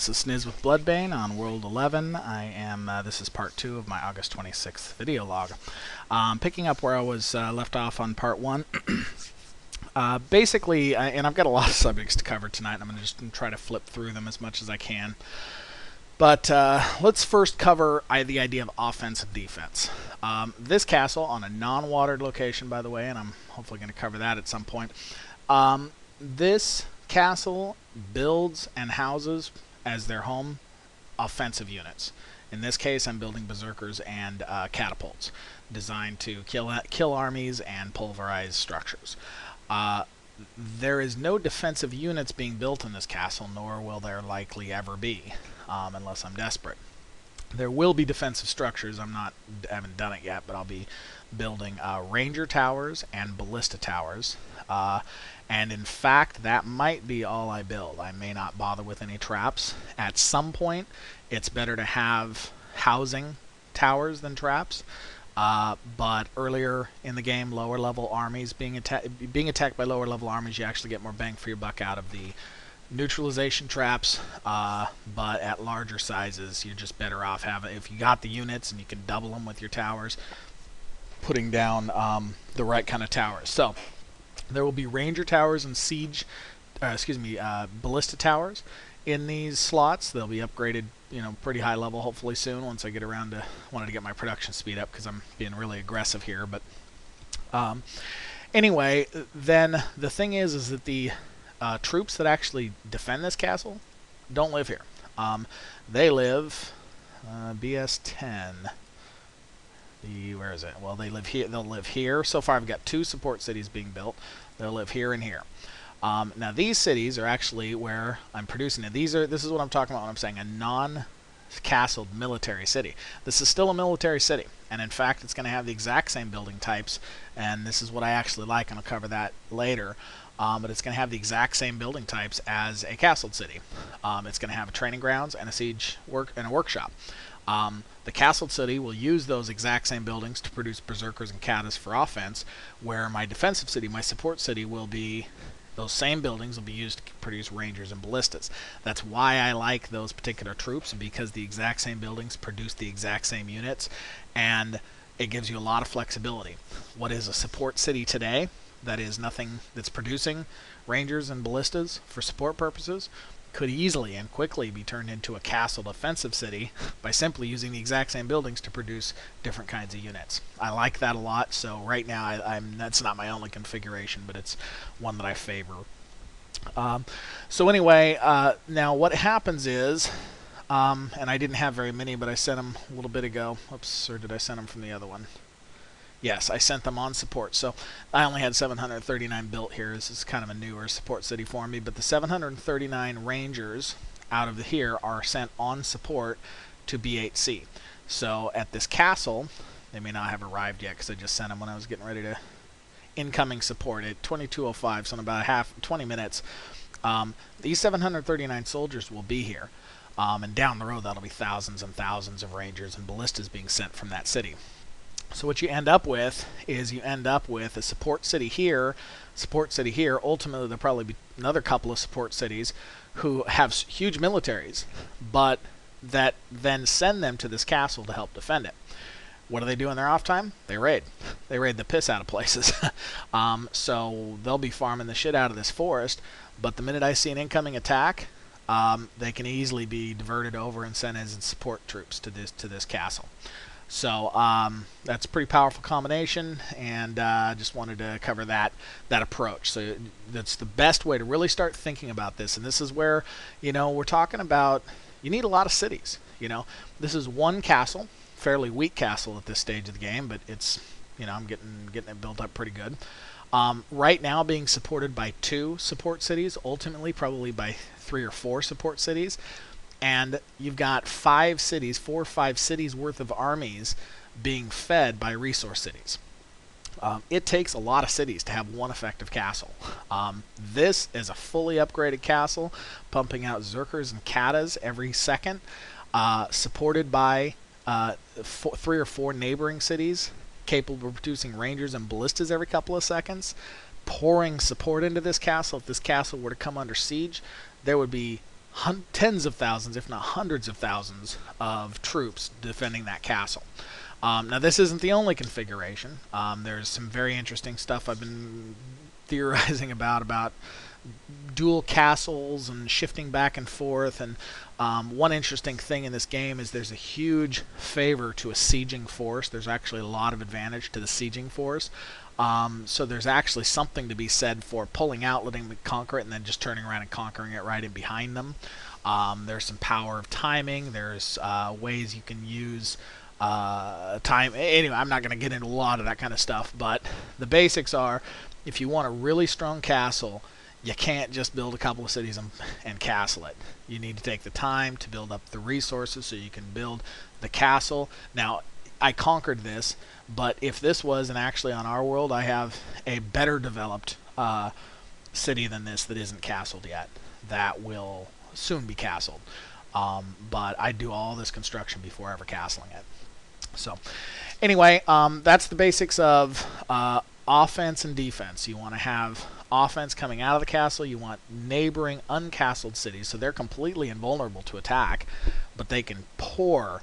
This is Sniz with Bloodbane on World 11. This is part 2 of my August 26th video log. Picking up where I was left off on part 1. Basically, and I've got a lot of subjects to cover tonight, and I'm going to just try to flip through them as much as I can. But let's first cover the idea of offense and defense. This castle, on a non-watered location, by the way, and I'm hopefully going to cover that at some point. This castle builds and houses as their home offensive units. In this case, I'm building berserkers and catapults designed to kill armies and pulverize structures. There is no defensive units being built in this castle, nor will there likely ever be, unless I'm desperate. There will be defensive structures. I haven't done it yet, but I'll be building ranger towers and ballista towers. And in fact, that might be all I build. I may not bother with any traps. At some point, it's better to have housing towers than traps. But earlier in the game, lower level armies being attacked by lower level armies, you actually get more bang for your buck out of the neutralization traps. But at larger sizes, you're just better off having, if you got the units and you can double them with your towers, putting down the right kind of towers. So there will be ranger towers and ballista towers in these slots. They'll be upgraded, pretty high level hopefully soon once I get around to wanted to get my production speed up because I'm being really aggressive here. But anyway, then the thing is that the troops that actually defend this castle don't live here. They live BS10. Where is it? Well, they live here. They'll live here. So far, I've got 2 support cities being built. They'll live here and here. Now, these cities are actually where I'm producing it. This is what I'm talking about when I'm saying a non-castled military city. This is still a military city, and in fact, it's going to have the exact same building types. And this is what I actually like, and I'll cover that later. But it's going to have the exact same building types as a castled city. It's going to have a training grounds and a siege and a workshop. The castled city will use those exact same buildings to produce berserkers and katas for offense, where my defensive city, my support city, will be, those same buildings will be used to produce rangers and ballistas. That's why I like those particular troops, because the exact same buildings produce the exact same units, and it gives you a lot of flexibility. What is a support city today that is nothing that's producing rangers and ballistas for support purposes could easily and quickly be turned into a castled offensive city by simply using the exact same buildings to produce different kinds of units. I like that a lot, so right now that's not my only configuration, but it's one that I favor. So anyway, now what happens is, and I didn't have very many, but I sent them a little bit ago. Oops, or did I send them from the other one? Yes, I sent them on support. So I only had 739 built here. This is kind of a newer support city for me. But the 739 rangers out of here are sent on support to B8C. So at this castle, they may not have arrived yet because I just sent them when I was getting ready to incoming support at 22:05. So in about 20 minutes, these 739 soldiers will be here. And down the road, that'll be thousands and thousands of rangers and ballistas being sent from that city. So what you end up with is a support city here. Ultimately, there'll probably be another couple of support cities who have huge militaries, but that then send them to this castle to help defend it. What do they do in their off time? They raid. They raid the piss out of places. So they'll be farming the shit out of this forest, but the minute I see an incoming attack, they can easily be diverted over and sent as support troops to this castle. So that's a pretty powerful combination, and just wanted to cover that approach. So that's the best way to really start thinking about this. And this is where, we're talking about, you need a lot of cities. This is one castle, fairly weak castle at this stage of the game, but it's, I'm getting it built up pretty good. Right now being supported by 2 support cities, ultimately probably by 3 or 4 support cities. And you've got 4 or 5 cities worth of armies being fed by resource cities. It takes a lot of cities to have one effective castle. This is a fully upgraded castle, pumping out Zerkers and Katas every second, supported by 3 or 4 neighboring cities, capable of producing rangers and ballistas every couple of seconds, pouring support into this castle. If this castle were to come under siege, there would be tens of thousands, if not hundreds of thousands, of troops defending that castle. Now, this isn't the only configuration. There's some very interesting stuff I've been theorizing about dual castles and shifting back and forth. And one interesting thing in this game is there's a huge favor to a sieging force. There's actually a lot of advantage to the sieging force. So there's actually something to be said for pulling out, letting them conquer it, and then just turning around and conquering it right in behind them. There's some power of timing. There's ways you can use time. Anyway, I'm not going to get into a lot of that kind of stuff, but the basics are, if you want a really strong castle, you can't just build a couple of cities and castle it. You need to take the time to build up the resources so you can build the castle. Now, I conquered this, but if this was, and actually on our world, I have a better developed city than this that isn't castled yet. That will soon be castled. But I do all this construction before ever castling it. So, anyway, that's the basics of offense and defense. You want to have offense coming out of the castle. You want neighboring uncastled cities, so they're completely invulnerable to attack, but they can pour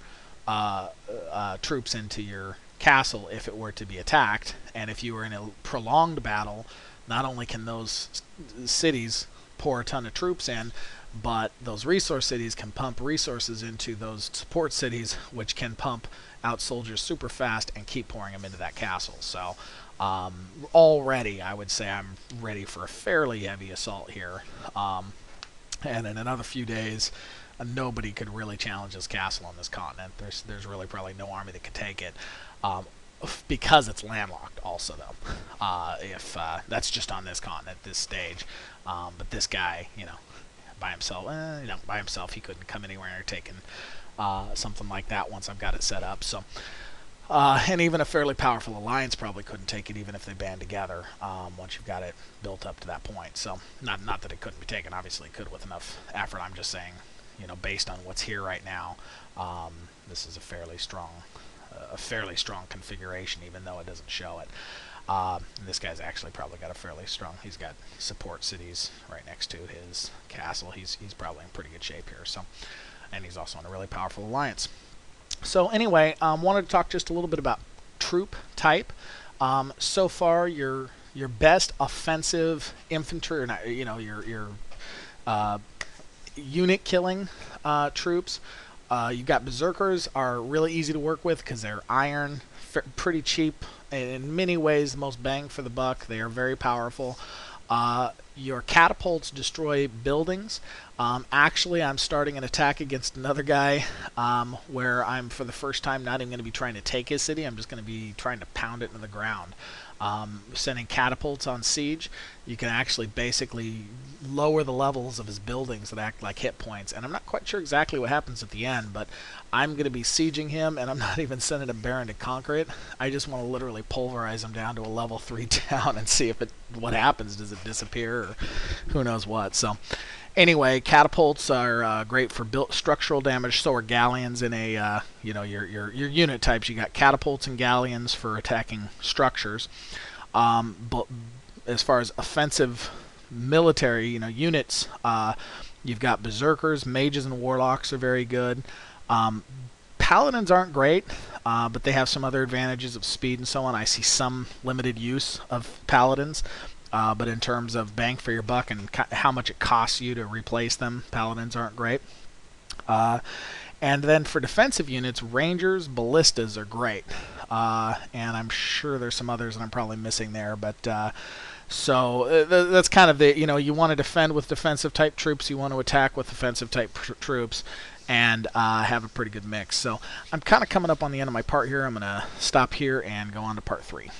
troops into your castle if it were to be attacked. And if you were in a prolonged battle, not only can those cities pour a ton of troops in, but those resource cities can pump resources into those support cities, which can pump out soldiers super fast and keep pouring them into that castle. So already I would say I'm ready for a fairly heavy assault here. And in another few days, nobody could really challenge this castle on this continent. There's really probably no army that could take it. Because it's landlocked also, though. If that's just on this continent, this stage. But this guy, by himself, he couldn't come anywhere near taking something like that once I've got it set up. So, and even a fairly powerful alliance probably couldn't take it, even if they band together. Once you've got it built up to that point. So, not that it couldn't be taken. Obviously, it could with enough effort. I'm just saying, based on what's here right now, this is a fairly strong configuration, even though it doesn't show it. This guy's actually probably got a fairly strong. He's got support cities right next to his castle. He's probably in pretty good shape here. So, and he's also in a really powerful alliance. So anyway, wanted to talk just a little bit about troop type. So far, your best offensive infantry, or not, your unit killing troops. You've got berserkers are really easy to work with because they're iron, pretty cheap, and in many ways the most bang for the buck. They are very powerful. Your catapults destroy buildings. Actually, I'm starting an attack against another guy where I'm, for the first time, not even going to be trying to take his city. I'm just going to be trying to pound it into the ground. Sending catapults on siege, you can actually basically lower the levels of his buildings that act like hit points. And I'm not quite sure exactly what happens at the end, but I'm going to be sieging him, and I'm not even sending a baron to conquer it. I just want to literally pulverize him down to a level 3 town and see what happens. Does it disappear, or who knows what? So anyway, catapults are great for structural damage. So are galleons in a your unit types. You got catapults and galleons for attacking structures. But as far as offensive military, units, you've got berserkers, mages, and warlocks are very good. Paladins aren't great, but they have some other advantages of speed and so on. I see some limited use of paladins. But in terms of bang for your buck and how much it costs you to replace them, paladins aren't great. And then for defensive units, rangers, ballistas are great. And I'm sure there's some others that I'm probably missing there. But so that's kind of the, you want to defend with defensive type troops. You want to attack with offensive type troops. And have a pretty good mix. So I'm kind of coming up on the end of my part here. I'm going to stop here and go on to part 3.